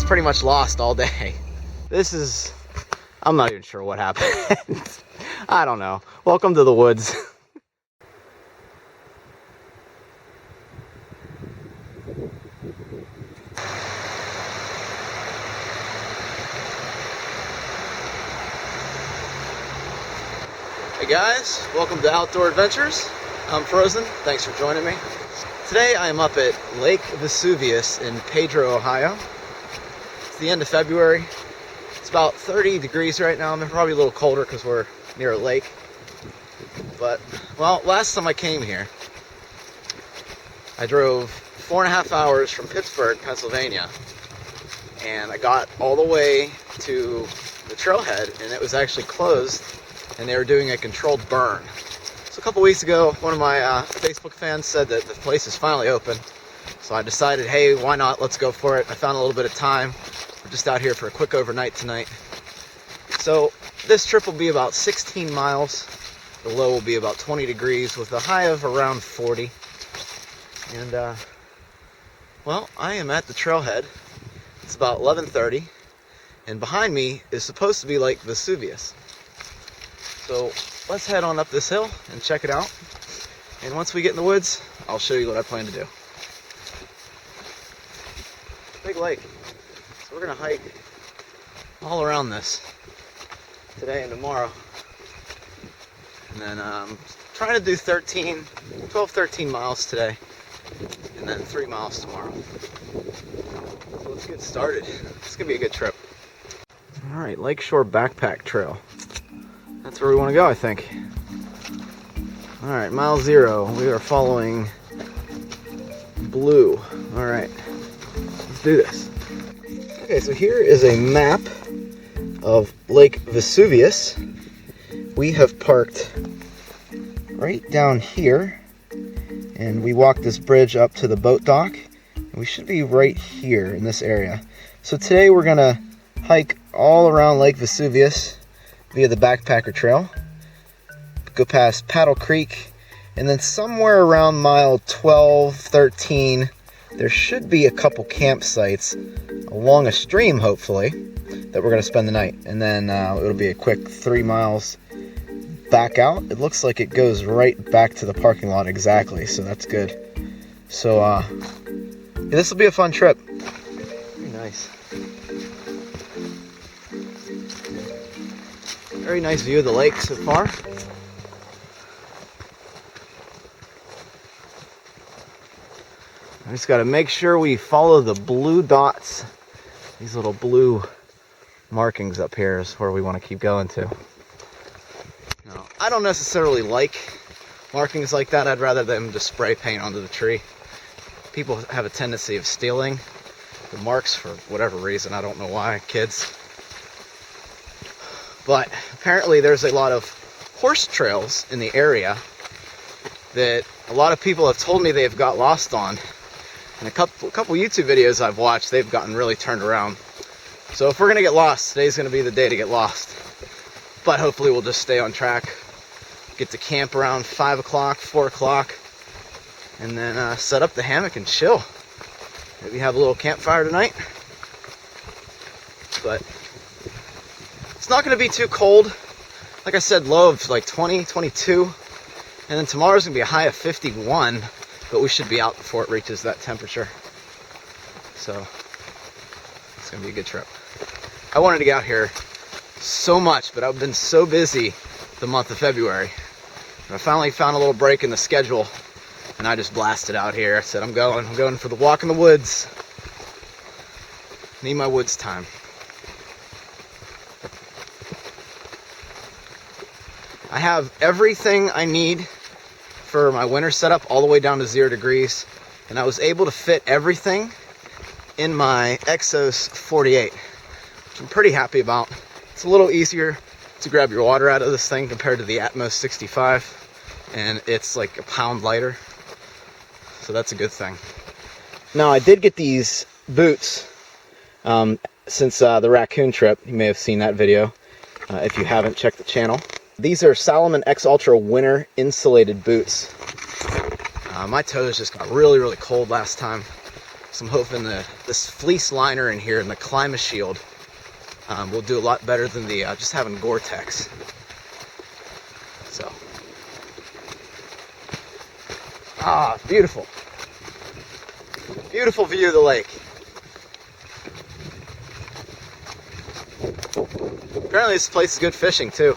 pretty much lost all day. I'm not even sure what happened. I don't know. Welcome to the woods. Hey guys, welcome to Outdoor Adventures. I'm Frozen, thanks for joining me. Today I am up at Lake Vesuvius in Pedro, Ohio. It's the end of February. It's about 30 degrees right now. I'm probably a little colder because we're near a lake. But, well, last time I came here, I drove 4.5 hours from Pittsburgh, Pennsylvania, and I got all the way to the trailhead, and it was actually closed, and they were doing a controlled burn. So a couple weeks ago, one of my Facebook fans said that the place is finally open, so I decided, hey, why not? Let's go for it. I found a little bit of time. We're just out here for a quick overnight tonight. So this trip will be about 16 miles. The low will be about 20 degrees with a high of around 40. And, well, I am at the trailhead. It's about 11:30, and behind me is supposed to be Lake Vesuvius. So let's head on up this hill and check it out. And once we get in the woods, I'll show you what I plan to do. Big lake. So we're gonna hike all around this today and tomorrow. And then trying to do 12, 13 miles today, and then 3 miles tomorrow. So let's get started. It's gonna be a good trip. All right, Lakeshore Backpack Trail. That's where we want to go, I think. All right, mile 0. We are following blue. All right, let's do this. Okay, so here is a map of Lake Vesuvius. We have parked right down here, and we walked this bridge up to the boat dock. And we should be right here in this area. So today we're gonna hike all around Lake Vesuvius via the Backpacker Trail, go past Paddlecreek, and then somewhere around mile 12, 13, there should be a couple campsites along a stream, hopefully, that we're going to spend the night. And then it'll be a quick 3 miles back out. It looks like it goes right back to the parking lot exactly, so that's good. So, yeah, this will be a fun trip. Very nice. Very nice view of the lake so far. I just got to make sure we follow the blue dots. These little blue markings up here is where we want to keep going to. Now, I don't necessarily like markings like that. I'd rather them just spray paint onto the tree. People have a tendency of stealing the marks for whatever reason. I don't know why, kids. But apparently there's a lot of horse trails in the area that a lot of people have told me they've got lost on. And a couple YouTube videos I've watched, they've gotten really turned around. So if we're going to get lost, today's going to be the day to get lost. But hopefully we'll just stay on track, get to camp around 5 o'clock, 4 o'clock, and then set up the hammock and chill. Maybe have a little campfire tonight. But it's not going to be too cold. Like I said, low of like 20, 22. And then tomorrow's going to be a high of 51. But we should be out before it reaches that temperature. So it's going to be a good trip. I wanted to get out here so much, but I've been so busy the month of February. And I finally found a little break in the schedule. And I just blasted out here. I said, I'm going for the walk in the woods. Need my woods time. I have everything I need for my winter setup all the way down to 0 degrees, and I was able to fit everything in my Exos 48, which I'm pretty happy about. It's a little easier to grab your water out of this thing compared to the Atmos 65, and it's like a pound lighter, so that's a good thing. Now I did get these boots since the raccoon trip. You may have seen that video. If you haven't, check the channel. These are Salomon X Ultra winter insulated boots. My toes just got really, really cold last time. So I'm hoping this fleece liner in here and the Climate Shield will do a lot better than the just having Gore-Tex. So, beautiful. Beautiful view of the lake. Apparently this place is good fishing too.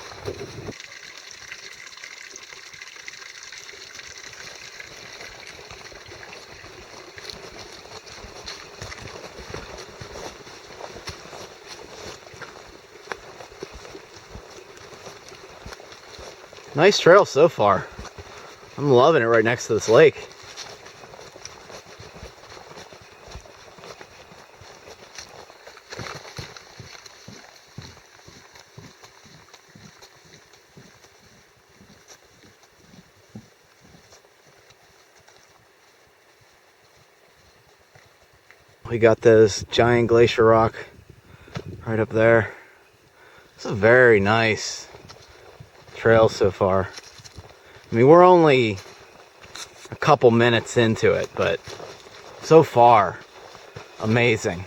Nice trail so far. I'm loving it right next to this lake. We got this giant glacier rock right up there. It's a very nice trail so far. I mean, we're only a couple minutes into it, but so far, amazing.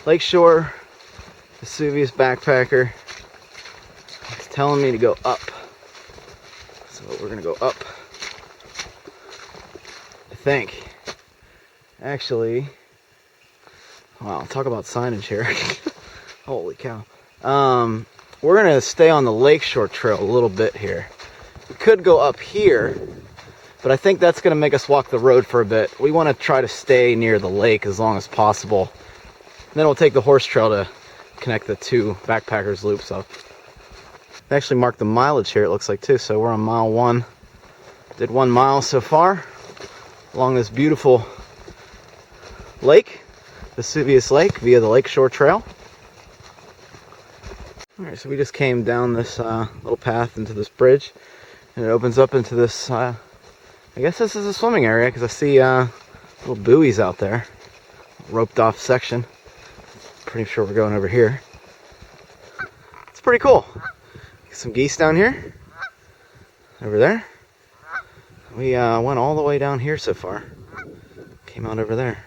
Lakeshore Vesuvius backpacker is telling me to go up. So we're gonna go up. I think. Actually, wow, talk about signage here. Holy cow. We're gonna stay on the Lakeshore Trail a little bit here. We could go up here, but I think that's gonna make us walk the road for a bit. We wanna try to stay near the lake as long as possible. Then we'll take the horse trail to connect the two backpackers loops up. They actually marked the mileage here, it looks like, too. So we're on mile 1. Did 1 mile so far along this beautiful lake, Vesuvius Lake, via the Lakeshore Trail. Alright, so we just came down this little path into this bridge, and it opens up into this, I guess this is a swimming area, because I see little buoys out there, roped off section. Pretty sure we're going over here. It's pretty cool. Some geese down here. Over there. We went all the way down here so far. Came out over there.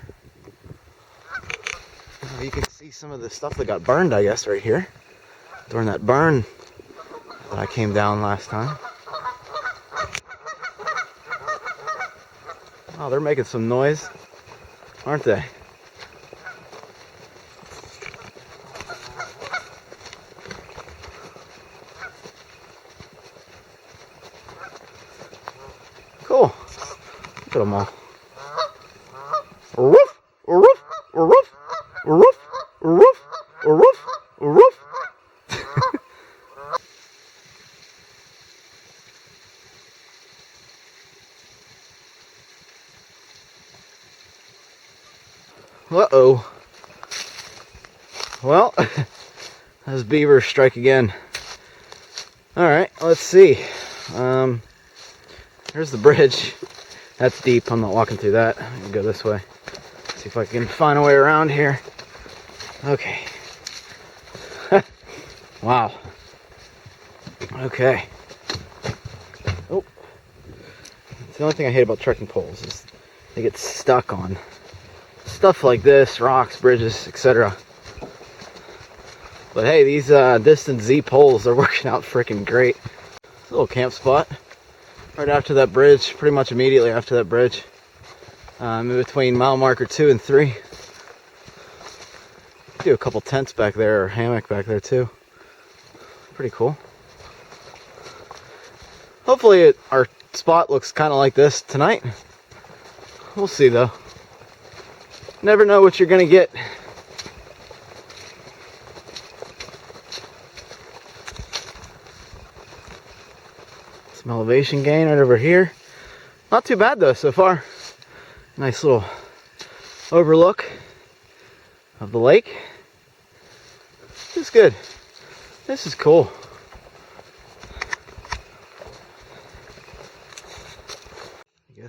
You can see some of the stuff that got burned, I guess, right here. During that burn that I came down last time. Oh, they're making some noise, aren't they? Cool. Look at them all. Woof, woof, woof, woof, woof, woof, woof. Uh-oh. Well, those beavers strike again. Alright, let's see. Here's the bridge. That's deep. I'm not walking through that. I'm gonna go this way. See if I can find a way around here. Okay. Wow. Okay. Oh. It's the only thing I hate about trekking poles is they get stuck on stuff like this, rocks, bridges, etc. But hey, these distance Z poles are working out freaking great. It's a little camp spot. Right after that bridge, pretty much immediately after that bridge. In between mile marker 2 and 3. Do a couple tents back there, or hammock back there too. Pretty cool. Hopefully our spot looks kind of like this tonight. We'll see though. Never know what you're gonna get. Some elevation gain right over here. Not too bad though so far. Nice little overlook of the lake. This is good. This is cool.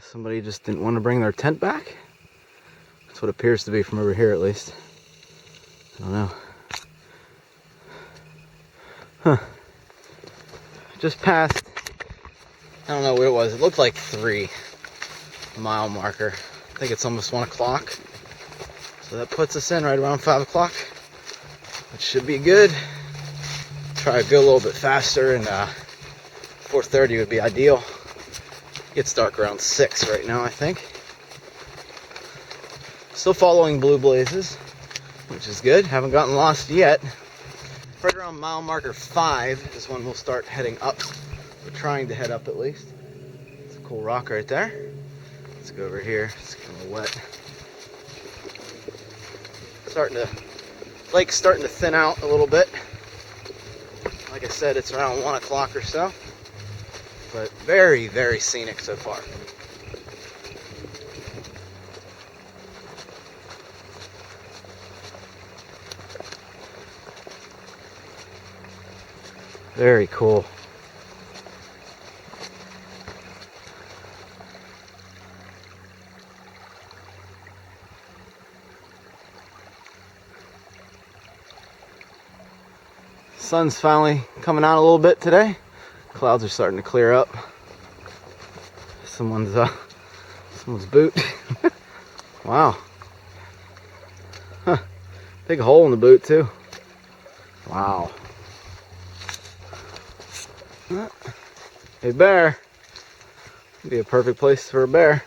Guess somebody just didn't want to bring their tent back. That's what it appears to be from over here, at least. I don't know. Huh. Just past, I don't know what it was. It looked like 3-mile marker. I think it's almost 1 o'clock. So that puts us in right around 5 o'clock. Which should be good. Try to go a little bit faster, and 4:30 would be ideal. It gets dark around 6 right now, I think. Still following blue blazes, which is good. Haven't gotten lost yet. Right around mile marker 5 is when we'll start heading up. We're trying to head up at least. It's a cool rock right there. Let's go over here. It's kind of wet. Lake's starting to thin out a little bit. Like I said, it's around 1 o'clock or so. But very, very scenic so far. Very cool. Sun's finally coming out a little bit today. Clouds are starting to clear up. Someone's boot. Wow. Huh. Big hole in the boot too. Wow. Hey bear. Be a perfect place for a bear.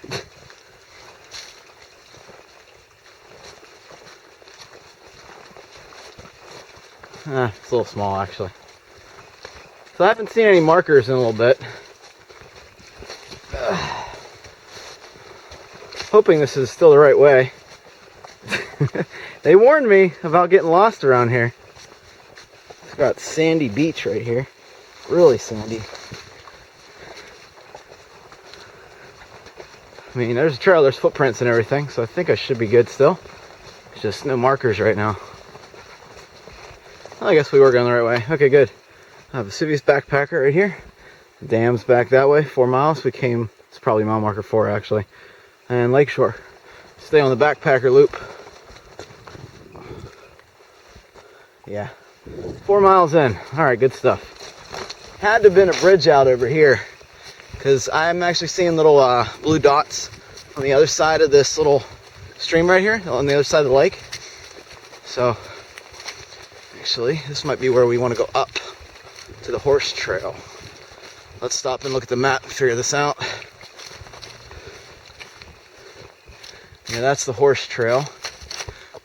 It's a little small actually. So I haven't seen any markers in a little bit. Hoping this is still the right way. They warned me about getting lost around here. It's got sandy beach right here. Really sandy. I mean, there's a trail, there's footprints and everything, so I think I should be good still. It's just no markers right now. Well, I guess we were going the right way. Okay, good. Vesuvius backpacker right here. The dam's back that way, 4 miles. We came, it's probably mile marker 4 actually. And Lakeshore. Stay on the backpacker loop. Yeah. 4 miles in. Alright, good stuff. Had to have been a bridge out over here, because I'm actually seeing little blue dots on the other side of this little stream right here, on the other side of the lake. So actually this might be where we want to go up to the horse trail. Let's stop and look at the map and figure this out. Yeah, that's the horse trail.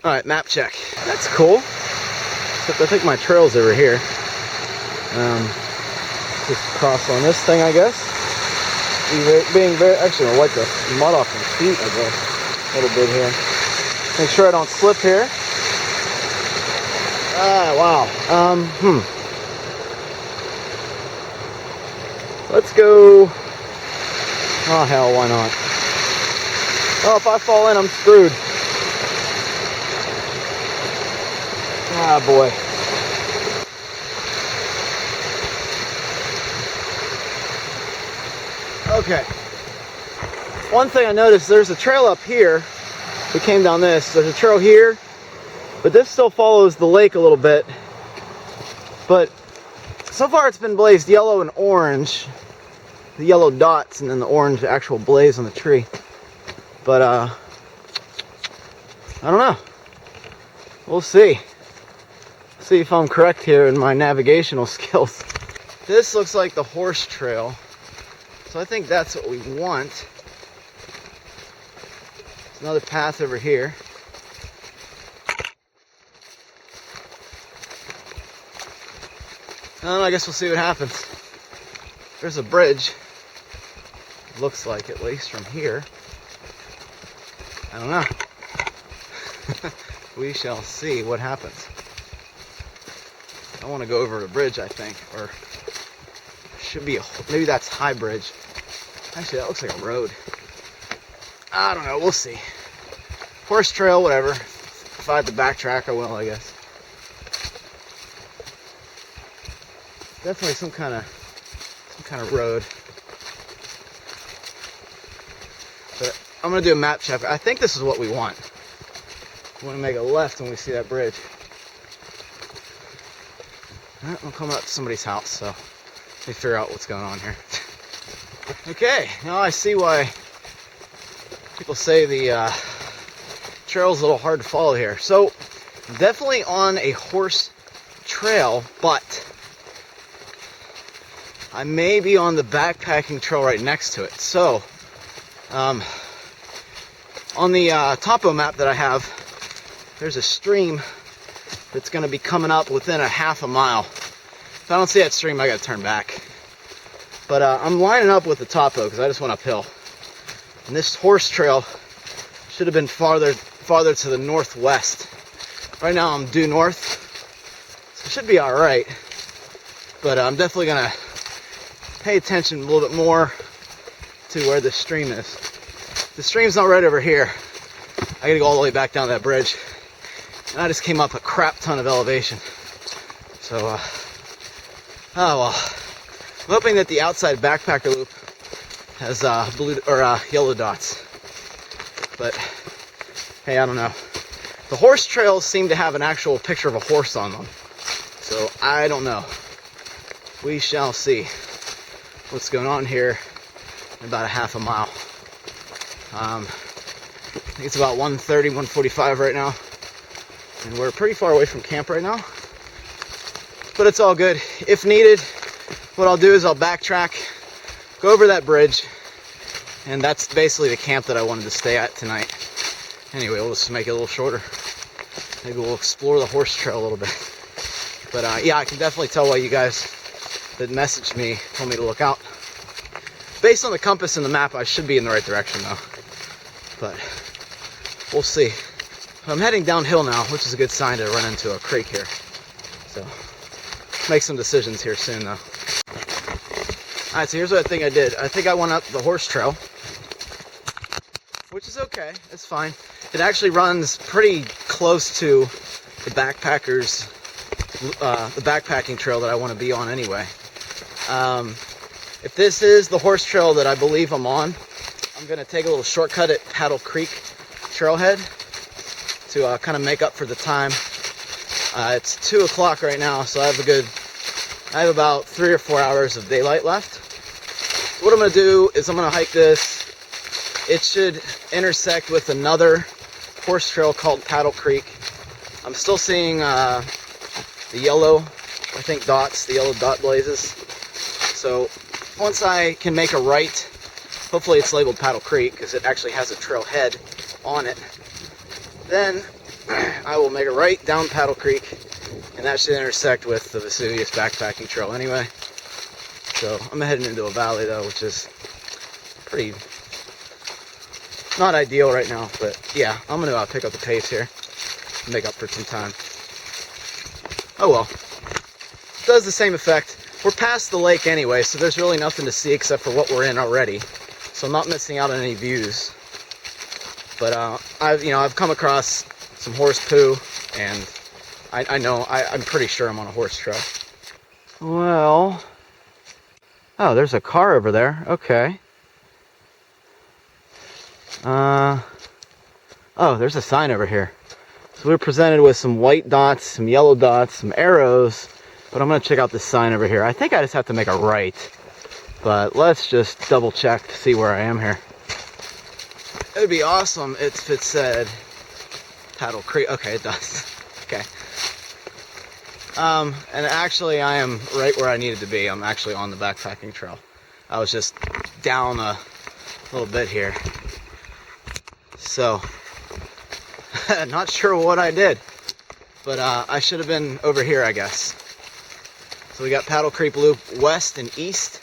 Alright, map check. That's cool. Except I think my trail's over here. Just cross on this thing, I guess. Being very, actually, I'll wipe the mud off my feet, I guess, a little bit here. Make sure I don't slip here. Ah, wow. Let's go. Oh hell, why not? Oh, if I fall in, I'm screwed. Ah, boy. Okay. One thing I noticed, there's a trail up here. We came down this. There's a trail here, but this still follows the lake a little bit. But so far it's been blazed yellow and orange. The yellow dots and then the orange actual blaze on the tree. But I don't know. We'll see. See if I'm correct here in my navigational skills. This looks like the horse trail. So I think that's what we want. There's another path over here. I guess we'll see what happens. There's a bridge. Looks like, at least from here. I don't know. We shall see what happens. I want to go over the bridge, I think, or should be maybe that's High Bridge. Actually, that looks like a road. I don't know. We'll see. Horse trail, whatever. If I have to backtrack, I will, I guess. Definitely some kind of road. I'm gonna do a map check. I think this is what we want. We want to make a left when we see that bridge. We'll come up to somebody's house, so let me figure out what's going on here. Okay, now I see why people say the trail's a little hard to follow here. So, definitely on a horse trail, but I may be on the backpacking trail right next to it. So, on the topo map that I have, there's a stream that's going to be coming up within a half a mile. If I don't see that stream, I got to turn back. But I'm lining up with the topo because I just went uphill. And this horse trail should have been farther to the northwest. Right now I'm due north, so it should be all right. But I'm definitely going to pay attention a little bit more to where the stream is. The stream's not right over here. I got to go all the way back down that bridge. And I just came up a crap ton of elevation. So, oh well. I'm hoping that the outside backpacker loop has blue or yellow dots. But, hey, I don't know. The horse trails seem to have an actual picture of a horse on them. So, I don't know. We shall see what's going on here in about a half a mile. I think it's about 1:30, 1:45 right now. And we're pretty far away from camp right now. But it's all good. If needed, what I'll do is I'll backtrack, go over that bridge, and that's basically the camp that I wanted to stay at tonight. Anyway, we'll just make it a little shorter. Maybe we'll explore the horse trail a little bit. But yeah, I can definitely tell why you guys that messaged me told me to look out. Based on the compass and the map, I should be in the right direction though. But we'll see. I'm heading downhill now, which is a good sign to run into a creek here. So, make some decisions here soon though. Alright, so here's what I think I did. I think I went up the horse trail, which is okay, it's fine. It actually runs pretty close to the backpackers, the backpacking trail that I want to be on anyway. If this is the horse trail that I believe I'm on, I'm going to take a little shortcut at Paddlecreek Trailhead to kind of make up for the time. It's 2 o'clock right now, so I have about 3 or 4 hours of daylight left. What I'm going to do is I'm going to hike this. It should intersect with another horse trail called Paddlecreek. I'm still seeing the yellow, I think, dots, the yellow dot blazes. So once I can make a right, hopefully it's labeled Paddlecreek because it actually has a trailhead on it. Then I will make a right down Paddlecreek, and that should intersect with the Vesuvius backpacking trail anyway. So I'm heading into a valley though, which is pretty not ideal right now, but yeah, I'm gonna pick up the pace here, make up for some time. Oh well, it does the same effect. We're past the lake anyway, so there's really nothing to see except for what we're in already. So I'm not missing out on any views. But I've come across some horse poo, and I'm pretty sure I'm on a horse trail. Well, oh, there's a car over there. Okay. Oh, there's a sign over here. So we're presented with some white dots, some yellow dots, some arrows. But I'm going to check out this sign over here. I think I just have to make a right. But let's just double check to see where I am here. It would be awesome if it said Paddlecreek. Okay, it does. Okay. And actually I am right where I needed to be. I'm actually on the backpacking trail. I was just down a little bit here. So, not sure what I did. But I should have been over here, I guess. So we got Paddlecreek Loop west and east,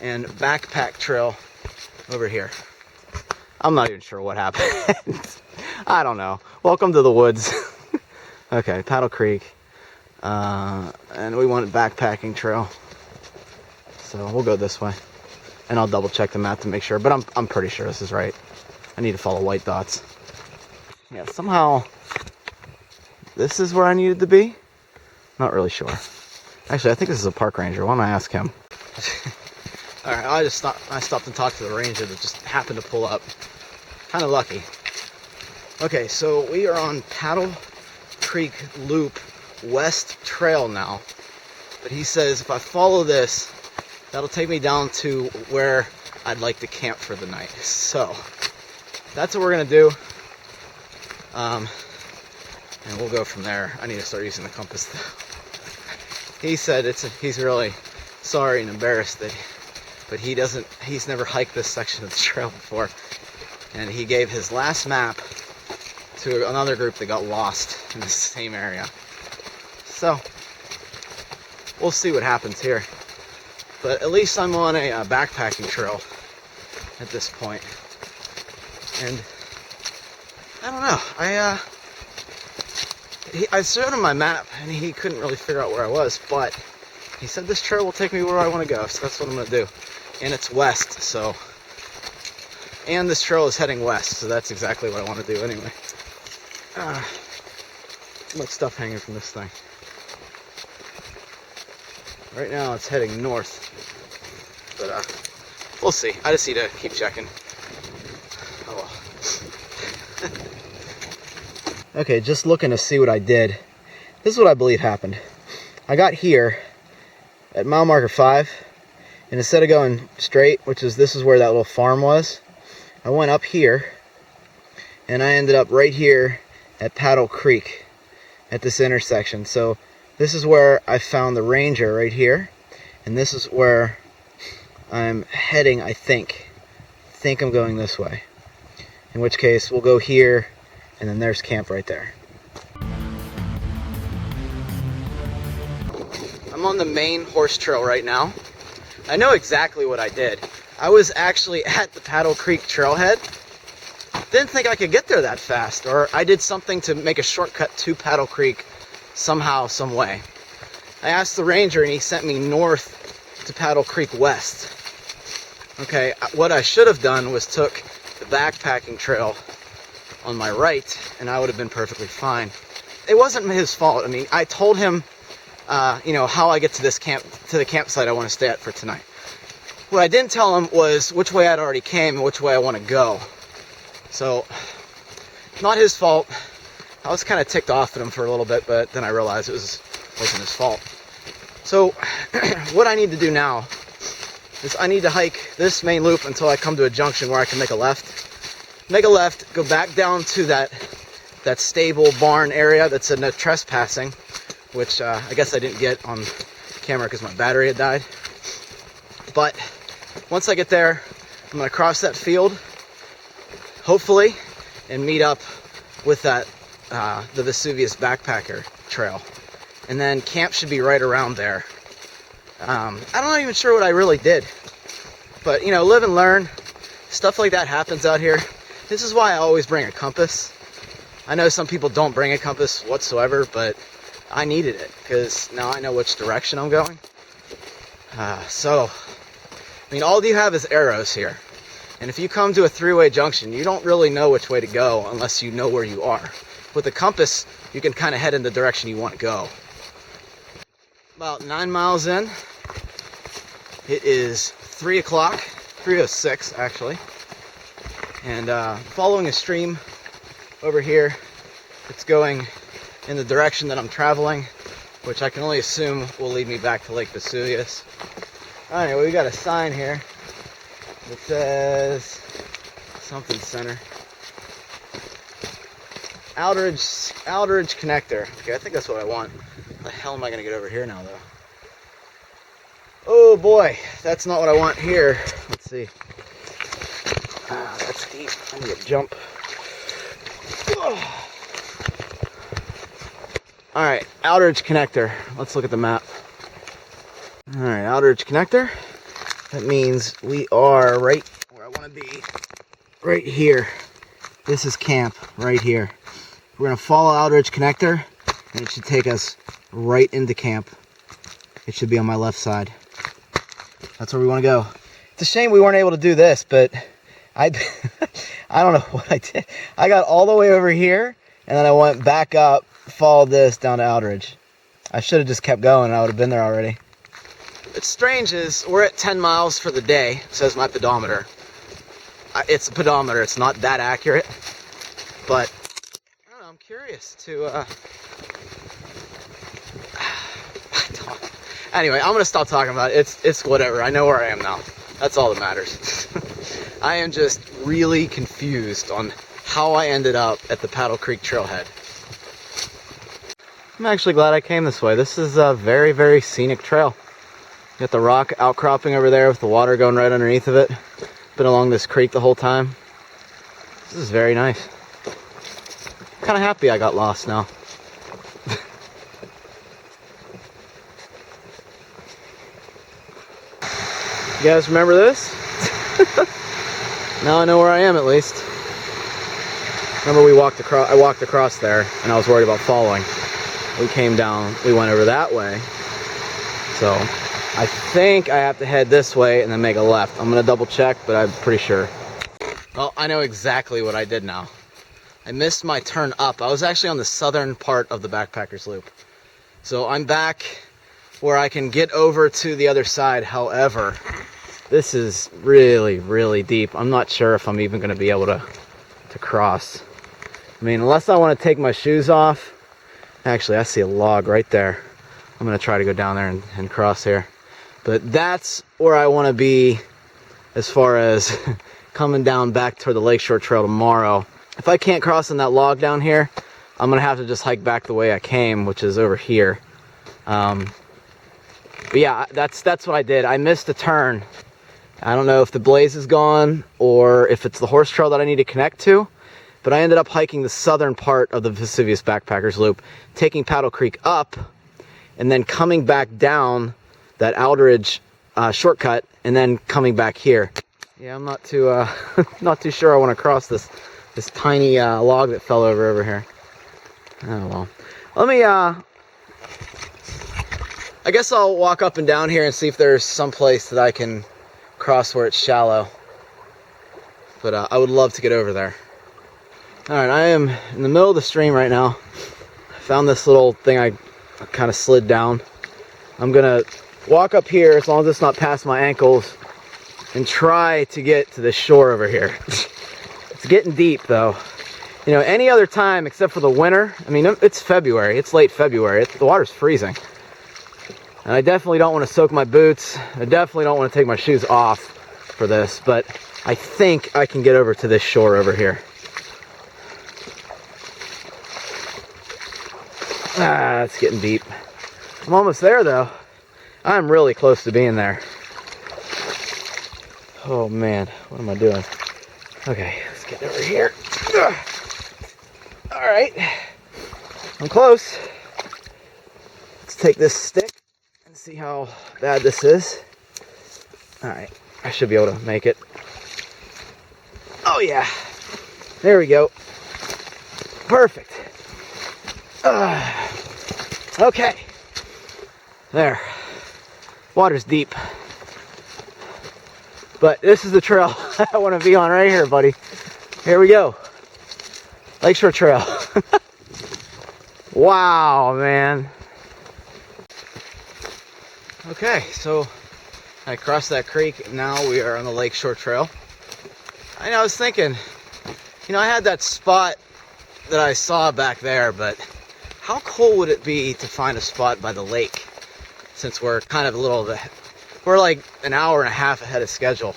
and backpack trail over here. I'm not even sure what happened. I don't know. Welcome to the woods. Okay, Paddlecreek. And we wanted backpacking trail. So we'll go this way. And I'll double check the map to make sure, but I'm pretty sure this is right. I need to follow white dots. Yeah, somehow this is where I needed to be. Not really sure. Actually, I think this is a park ranger. Why don't I ask him? Alright, I stopped and talked to the ranger that just happened to pull up. kind of lucky. Okay, so we are on Paddlecreek Loop West Trail now. But he says if I follow this, that'll take me down to where I'd like to camp for the night. So that's what we're gonna do. And we'll go from there. I need to start using the compass though. He said he's really sorry and embarrassed but he's never hiked this section of the trail before. And he gave his last map to another group that got lost in the same area. So we'll see what happens here. But at least I'm on a backpacking trail at this point. And I don't know, I showed him my map and he couldn't really figure out where I was, but he said this trail will take me where I want to go, so that's what I'm going to do. And it's west, so, and this trail is heading west, so that's exactly what I want to do anyway. Too much stuff hanging from this thing. Right now it's heading north, but we'll see. I just need to keep checking. Oh well. Okay, just looking to see what I did. This is what I believe happened. I got here at mile marker 5, and instead of going straight, this is where that little farm was, I went up here, and I ended up right here at Paddle Creek at this intersection. So this is where I found the ranger right here, and this is where I'm heading. I think I'm going this way, in which case we'll go here, and then there's camp right there. I'm on the main horse trail right now. I know exactly what I did. I was actually at the Paddlecreek trailhead. Didn't think I could get there that fast, or I did something to make a shortcut to Paddlecreek somehow, some way. I asked the ranger and he sent me north to Paddlecreek West. Okay, what I should have done was took the backpacking trail on my right, and I would have been perfectly fine. It wasn't his fault. I mean, I told him, how I get to the campsite I want to stay at for tonight. What I didn't tell him was which way I'd already came and which way I want to go. So, not his fault. I was kind of ticked off at him for a little bit, but then I realized it wasn't his fault. So, what I need to do now is I need to hike this main loop until I come to a junction where I can make a left. Make a left, go back down to that stable barn area that's in no trespassing, which I guess I didn't get on camera because my battery had died. But once I get there, I'm going to cross that field, hopefully, and meet up with the Vesuvius backpacker trail. And then camp should be right around there. I'm not even sure what I really did. But, live and learn. Stuff like that happens out here. This is why I always bring a compass. I know some people don't bring a compass whatsoever, but I needed it because now I know which direction I'm going. All you have is arrows here. And if you come to a three-way junction, you don't really know which way to go unless you know where you are. With a compass, you can kind of head in the direction you want to go. About 9 miles in, it is 3 o'clock, 3:06 actually. And following a stream over here, it's going in the direction that I'm traveling, which I can only assume will lead me back to Lake Vesuvius. Anyway, we got a sign here that says something center. Aldridge Connector. Okay, I think that's what I want. How the hell am I going to get over here now, though? Oh boy, that's not what I want here. Let's see. That's deep. I need to jump. Alright, Aldridge Connector. Let's look at the map. Alright, Aldridge Connector. That means we are right where I want to be. Right here. This is camp right here. We're going to follow Aldridge Connector, and it should take us right into camp. It should be on my left side. That's where we want to go. It's a shame we weren't able to do this, but I don't know what I did. I got all the way over here, and then I went back up, followed this down to Aldridge. I should have just kept going, and I would have been there already. What's strange is we're at 10 miles for the day, says my pedometer. It's a pedometer, it's not that accurate, but I don't know, I'm curious to anyway, I'm gonna stop talking about it. It's whatever. I know where I am now. That's all that matters. I am just really confused on how I ended up at the Paddlecreek trailhead. I'm actually glad I came this way. This is a very, very scenic trail. You got the rock outcropping over there with the water going right underneath of it. Been along this creek the whole time. This is very nice. I'm kind of happy I got lost now. You guys remember this? Now I know where I am, at least. Remember I walked across there and I was worried about falling. We came down, we went over that way. So I think I have to head this way and then make a left. I'm gonna double check, but I'm pretty sure. Well, I know exactly what I did now. I missed my turn up. I was actually on the southern part of the Backpackers Loop. So I'm back where I can get over to the other side. However, this is really, really deep. I'm not sure if I'm even gonna be able to cross. I mean, unless I want to take my shoes off. Actually, I see a log right there. I'm gonna try to go down there and cross here. But that's where I want to be as far as coming down back toward the Lakeshore Trail tomorrow. If I can't cross on that log down here, I'm gonna have to just hike back the way I came, which is over here. But yeah, that's what I did. I missed a turn. I don't know if the blaze is gone or if it's the horse trail that I need to connect to, but I ended up hiking the southern part of the Vesuvius Backpackers Loop, taking Paddlecreek up, and then coming back down that Aldridge shortcut, and then coming back here. Yeah, I'm not too not too sure I want to cross this tiny log that fell over here. Oh well. Let me I guess I'll walk up and down here and see if there's some place that I can cross where it's shallow. But I would love to get over there. Alright, I am in the middle of the stream right now. I found this little thing I kind of slid down. I'm gonna walk up here as long as it's not past my ankles and try to get to the shore over here. It's getting deep though. You know, any other time except for the winter, I mean, it's February, it's late February, the water's freezing. And I definitely don't want to soak my boots. I definitely don't want to take my shoes off for this, but I think I can get over to this shore over here. Ah, it's getting deep. I'm almost there though. I'm really close to being there. Oh man, what am I doing? Okay, let's get over here. All right, I'm close. Let's take this stick and see how bad this is. All right, I should be able to make it. Oh yeah, there we go. Perfect. Okay, there. Water's deep. But this is the trail I want to be on right here, buddy. Here we go. Lakeshore Trail. Wow, man. Okay, so I crossed that creek. Now we are on the Lakeshore Trail. I was thinking, you know, I had that spot that I saw back there, but how cool would it be to find a spot by the lake? Since we're kind of we're like an hour and a half ahead of schedule.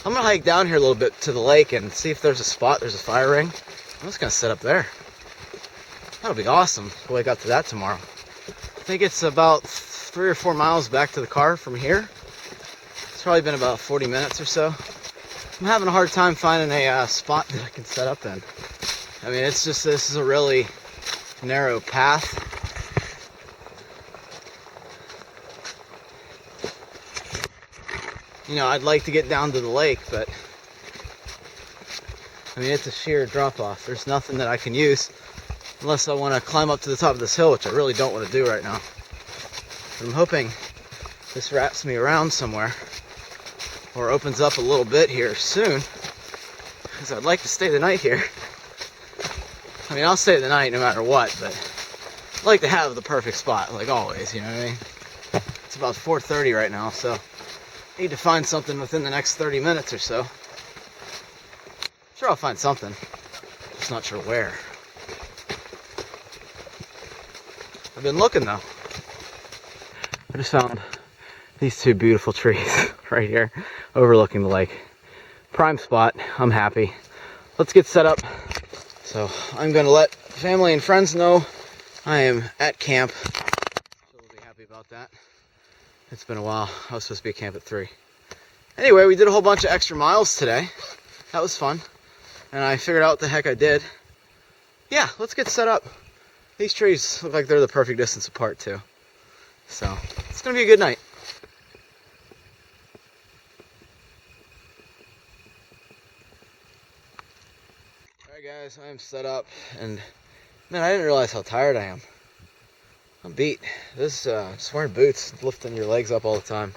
I'm gonna hike down here a little bit to the lake and see if there's a spot, there's a fire ring. I'm just gonna sit up there. That'll be awesome to wake up to that tomorrow. I think it's about 3 or 4 miles back to the car from here. It's probably been about 40 minutes or so. I'm having a hard time finding a spot that I can set up in. I mean, it's just, this is a really narrow path. You know, I'd like to get down to the lake, but I mean, it's a sheer drop off. There's nothing that I can use unless I want to climb up to the top of this hill, which I really don't want to do right now. But I'm hoping this wraps me around somewhere or opens up a little bit here soon, because I'd like to stay the night here. I mean, I'll stay the night no matter what, but I'd like to have the perfect spot, like always, you know what I mean? It's about 4:30 right now, so I need to find something within the next 30 minutes or so. Sure, I'll find something. Just not sure where. I've been looking though. I just found these two beautiful trees right here overlooking the lake. Prime spot. I'm happy. Let's get set up. So I'm going to let family and friends know I am at camp. So they'll be happy about that. It's been a while. I was supposed to be at camp at 3. Anyway, we did a whole bunch of extra miles today. That was fun. And I figured out what the heck I did. Yeah, let's get set up. These trees look like they're the perfect distance apart too. So it's going to be a good night. Alright guys, I am set up, and man, I didn't realize how tired I am. I'm beat. This just wearing boots, lifting your legs up all the time.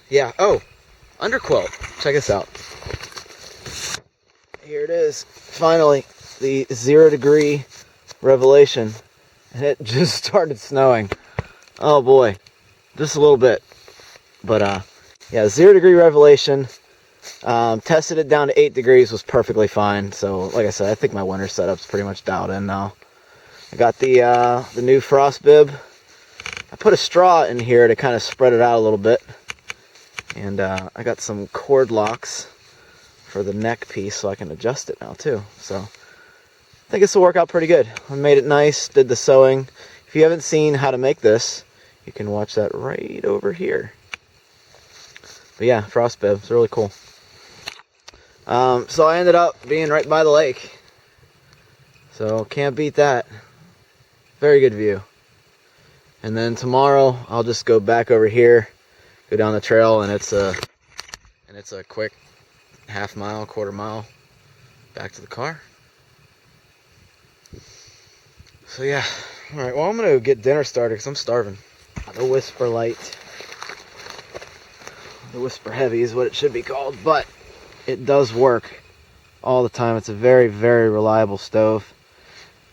Yeah. Oh, underquilt. Check this out. Here it is. Finally, the 0 degree revelation, and it just started snowing. Oh boy, just a little bit. But yeah, 0 degree revelation. Tested it down to 8 degrees, was perfectly fine. So like I said, I think my winter setup's pretty much dialed in now. I got the new frost bib. I put a straw in here to kind of spread it out a little bit, and I got some cord locks for the neck piece so I can adjust it now too. So I think this will work out pretty good. I made it nice, did the sewing. If you haven't seen how to make this, you can watch that right over here. But yeah, frost bib, it's really cool. So I ended up being right by the lake. So can't beat that. Very good view. And then tomorrow I'll just go back over here, go down the trail, and it's a quick half mile, quarter mile back to the car. So yeah, all right. Well, I'm gonna get dinner started because I'm starving. The Whisper Light, the Whisper Heavy is what it should be called, but it does work all the time. It's a very, very reliable stove.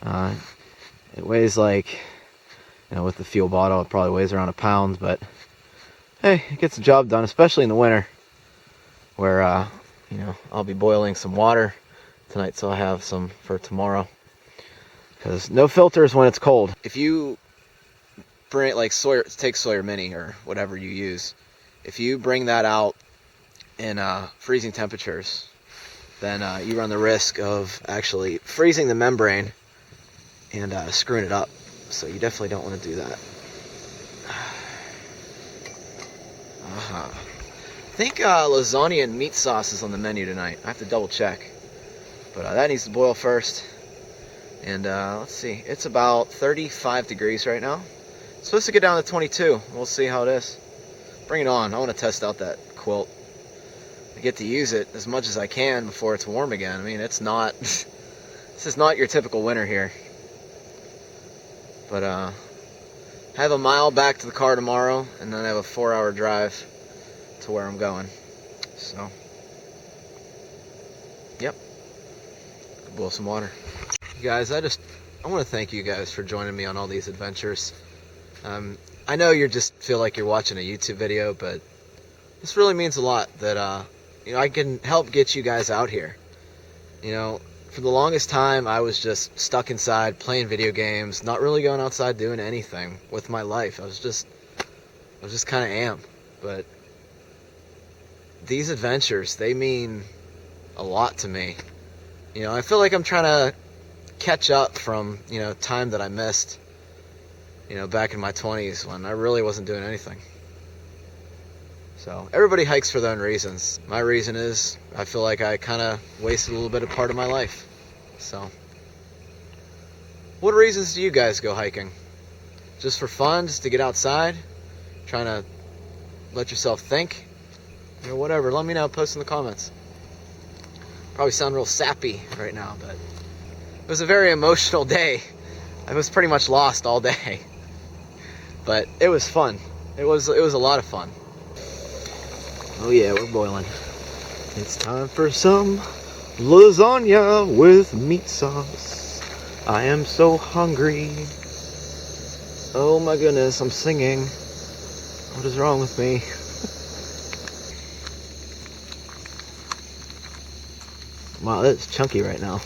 It weighs like, you know, with the fuel bottle, it probably weighs around 1 pound, but hey, it gets the job done, especially in the winter, where you know, I'll be boiling some water tonight, so I'll have some for tomorrow. Because no filters when it's cold. If you bring it, like take Sawyer Mini or whatever you use, if you bring that out in freezing temperatures, then you run the risk of actually freezing the membrane and screwing it up. So you definitely don't want to do that. I think lasagna and meat sauce is on the menu tonight. I have to double check. But that needs to boil first. And let's see, it's about 35 degrees right now. It's supposed to get down to 22. We'll see how it is. Bring it on. I want to test out that quilt. I get to use it as much as I can before it's warm again. I mean, it's not, this is not your typical winter here. But I have a mile back to the car tomorrow, and then I have a 4-hour drive to where I'm going. So, yep. Boil some water. You guys, I want to thank you guys for joining me on all these adventures. I know you just feel like you're watching a YouTube video, but this really means a lot that you know, I can help get you guys out here. You know, for the longest time I was just stuck inside playing video games, not really going outside doing anything with my life. I was just kind of am. But these adventures, they mean a lot to me. You know, I feel like I'm trying to catch up from, you know, time that I missed, you know, back in my 20s when I really wasn't doing anything. So everybody hikes for their own reasons. My reason is I feel like I kind of wasted a little bit of part of my life. So what reasons do you guys go hiking? Just for fun, just to get outside, trying to let yourself think, you know, whatever. Let me know, post in the comments. Probably sound real sappy right now, but it was a very emotional day. I was pretty much lost all day, but it was fun. It was a lot of fun. Oh yeah, we're boiling. It's time for some lasagna with meat sauce. I am so hungry. Oh my goodness, I'm singing. What is wrong with me? Wow, that's chunky right now.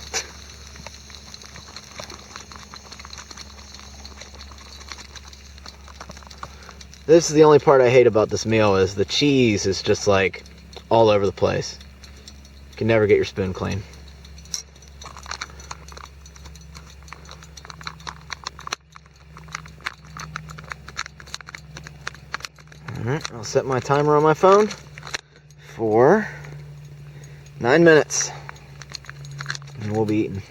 This is the only part I hate about this meal, is the cheese is just like all over the place. You can never get your spoon clean. Alright, I'll set my timer on my phone for 9 minutes. And we'll be eating.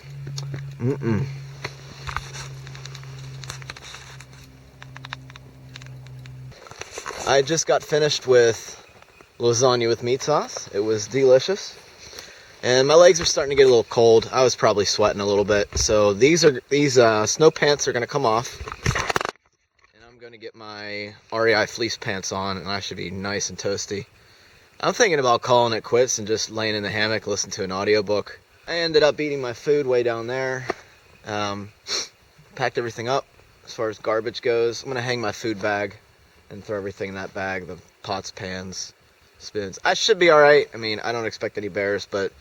I just got finished with lasagna with meat sauce. It was delicious. And my legs are starting to get a little cold. I was probably sweating a little bit. So these snow pants are going to come off. And I'm going to get my REI fleece pants on, and I should be nice and toasty. I'm thinking about calling it quits and just laying in the hammock, listening to an audiobook. I ended up eating my food way down there. Packed everything up as far as garbage goes. I'm going to hang my food bag and throw everything in that bag, the pots, pans, spoons. I should be alright. I mean, I don't expect any bears, but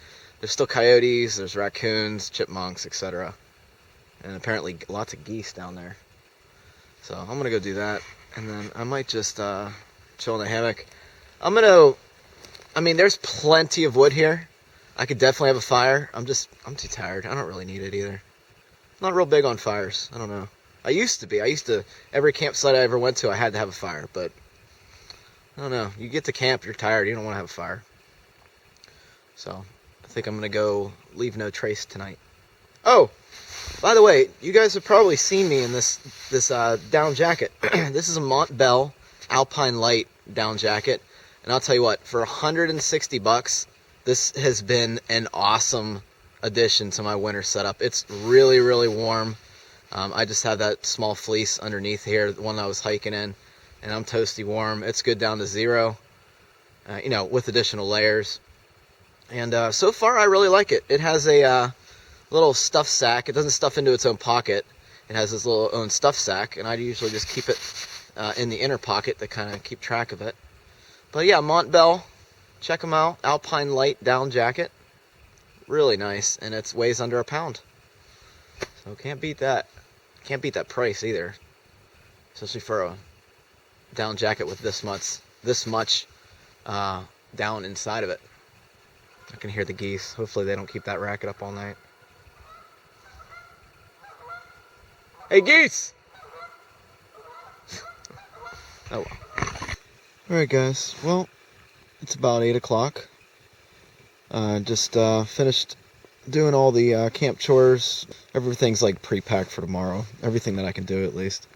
there's still coyotes, there's raccoons, chipmunks, etc. And apparently lots of geese down there. So I'm going to go do that. And then I might just chill in the hammock. I mean, there's plenty of wood here. I could definitely have a fire. I'm too tired. I don't really need it either. I'm not real big on fires. I don't know. I used to, every campsite I ever went to, I had to have a fire, but I don't know. You get to camp, you're tired, you don't want to have a fire. So, I think I'm going to go leave no trace tonight. Oh, by the way, you guys have probably seen me in this down jacket. This is a Montbell Alpine Light down jacket, and I'll tell you what, for $160, this has been an awesome addition to my winter setup. It's really, really warm. I just have that small fleece underneath here, the one I was hiking in, and I'm toasty warm. It's good down to 0, you know, with additional layers. And so far, I really like it. It has a little stuff sack. It doesn't stuff into its own pocket. It has this little own stuff sack, and I usually just keep it in the inner pocket to kind of keep track of it. But yeah, Montbell, check them out. Alpine Light down jacket. Really nice, and it weighs under a pound. So can't beat that. Can't beat that price either, especially for a down jacket with this much down inside of it. I can hear the geese. Hopefully they don't keep that racket up all night. Hey, geese! Oh well. Alright guys, well, it's about 8 o'clock. Just finished doing all the camp chores. Everything's like pre-packed for tomorrow. Everything that I can do, at least.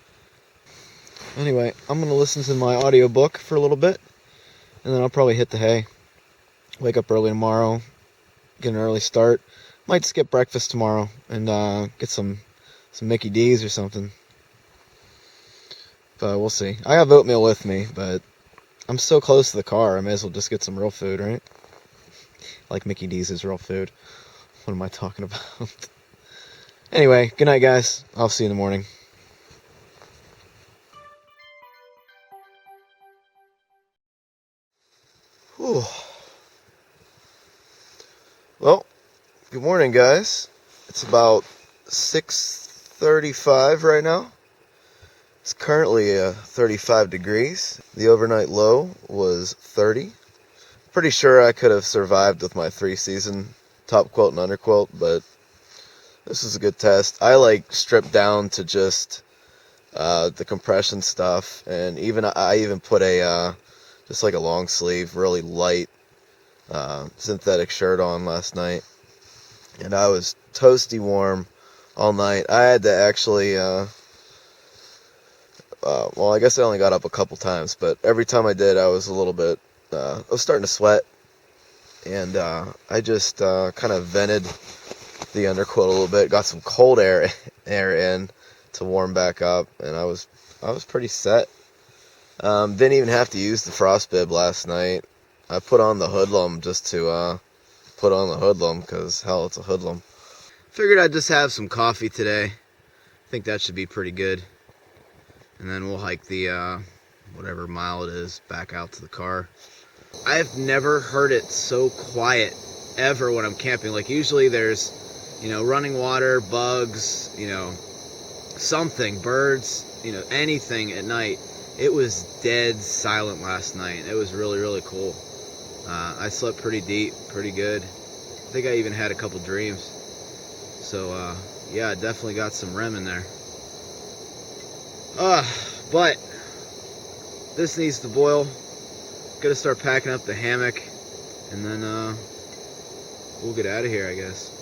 Anyway, I'm going to listen to my audiobook for a little bit, and then I'll probably hit the hay. Wake up early tomorrow, get an early start. Might skip breakfast tomorrow and get some Mickey D's or something. But we'll see. I have oatmeal with me, but I'm so close to the car, I may as well just get some real food, right? Like Mickey D's is real food. What am I talking about? Anyway, good night, guys. I'll see you in the morning. Whew. Well, good morning, guys. It's about 6:35 right now. It's currently 35 degrees. The overnight low was 30. Pretty sure I could have survived with my 3-season top quilt and underquilt, but this is a good test. I stripped down to just the compression stuff, and I even put a just like a long sleeve, really light synthetic shirt on last night, and I was toasty warm all night. I had to actually well, I guess I only got up a couple times, but every time I did, I was a little bit I was starting to sweat, and I just kind of vented the underquilt a little bit, got some cold air in to warm back up, and I was pretty set. Didn't even have to use the frost bib last night. I put on the hoodlum just to put on the hoodlum, because hell, it's a hoodlum. Figured I'd just have some coffee today. I think that should be pretty good. And then we'll hike the whatever mile it is back out to the car. I've never heard it so quiet ever when I'm camping. Like usually there's, you know, running water, bugs, you know, something, birds, you know, anything at night. It was dead silent last night. It was really, really cool. I slept pretty deep, pretty good. I think I even had a couple dreams. So yeah, I definitely got some REM in there. But this needs to boil. Gotta start packing up the hammock, and then we'll get out of here, I guess.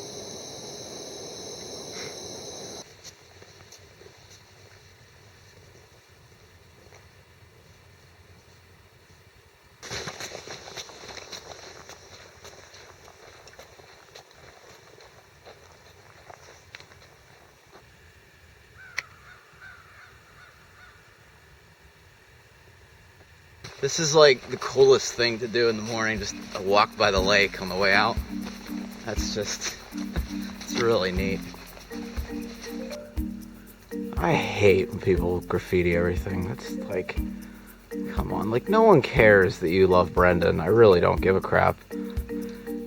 This is like the coolest thing to do in the morning, just a walk by the lake on the way out. That's just, it's really neat. I hate when people graffiti everything. That's like, come on, like no one cares that you love Brendan. I really don't give a crap.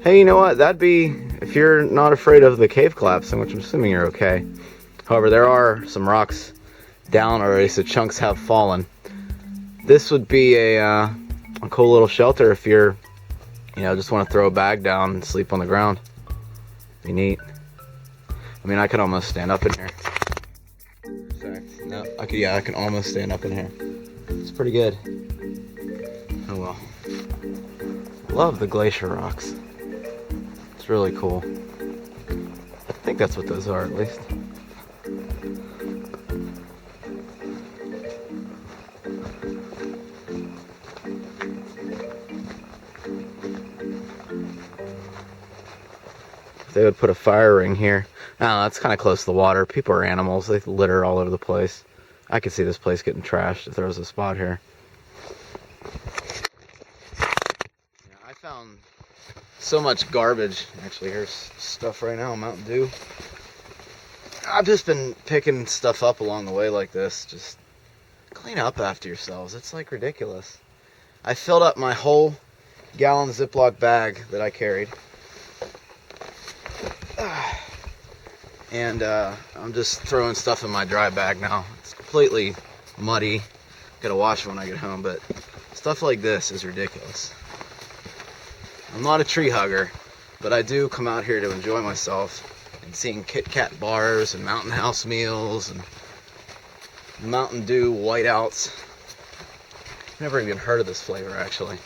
Hey, you know what? That'd be, if you're not afraid of the cave collapsing, which I'm assuming you're okay. However, there are some rocks down already, so chunks have fallen. This would be a cool little shelter if you're, you know, just want to throw a bag down and sleep on the ground. Be neat. I mean, I could almost stand up in here. Sorry, no, I can almost stand up in here. It's pretty good. Oh well. Love the glacier rocks. It's really cool. I think that's what those are, at least. They would put a fire ring here. I don't know, that's kind of close to the water. People are animals. They litter all over the place. I could see this place getting trashed if there was a spot here. Yeah, I found so much garbage. Actually, here's stuff right now, Mountain Dew. I've just been picking stuff up along the way like this. Just clean up after yourselves. It's like ridiculous. I filled up my whole gallon Ziploc bag that I carried. And I'm just throwing stuff in my dry bag now. It's completely muddy. Gotta wash it when I get home, but stuff like this is ridiculous. I'm not a tree hugger, but I do come out here to enjoy myself and seeing Kit Kat bars and Mountain House meals and Mountain Dew whiteouts. I've never even heard of this flavor, actually.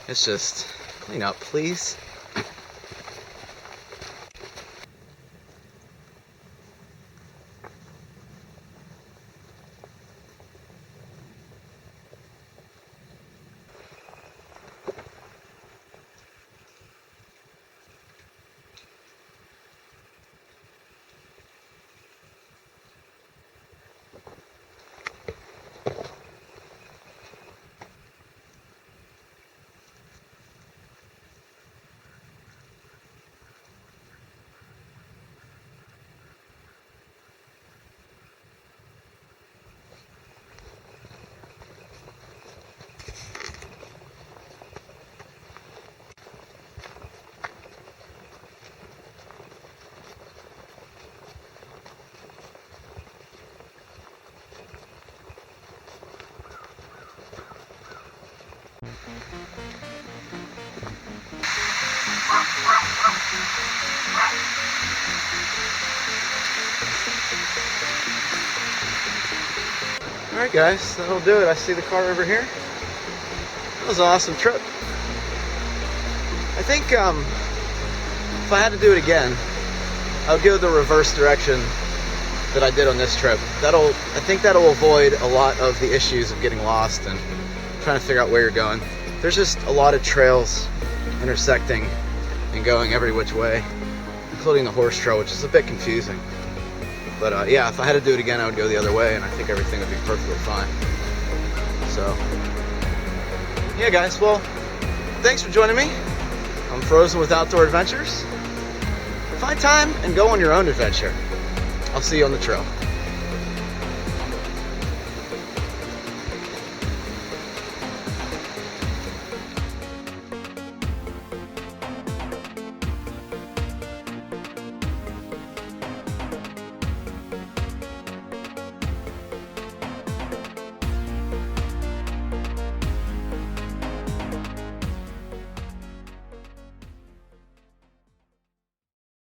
It's just, clean up, please. Alright guys, that'll do it. I see the car over here. That was an awesome trip. I think if I had to do it again, I would go the reverse direction that I did on this trip. I think that'll avoid a lot of the issues of getting lost and trying to figure out where you're going. There's just a lot of trails intersecting and going every which way, including the horse trail, which is a bit confusing. But yeah, if I had to do it again, I would go the other way, and I think everything would be perfectly fine. So, yeah guys, well, thanks for joining me. I'm Frozen with Outdoor Adventures. Find time and go on your own adventure. I'll see you on the trail.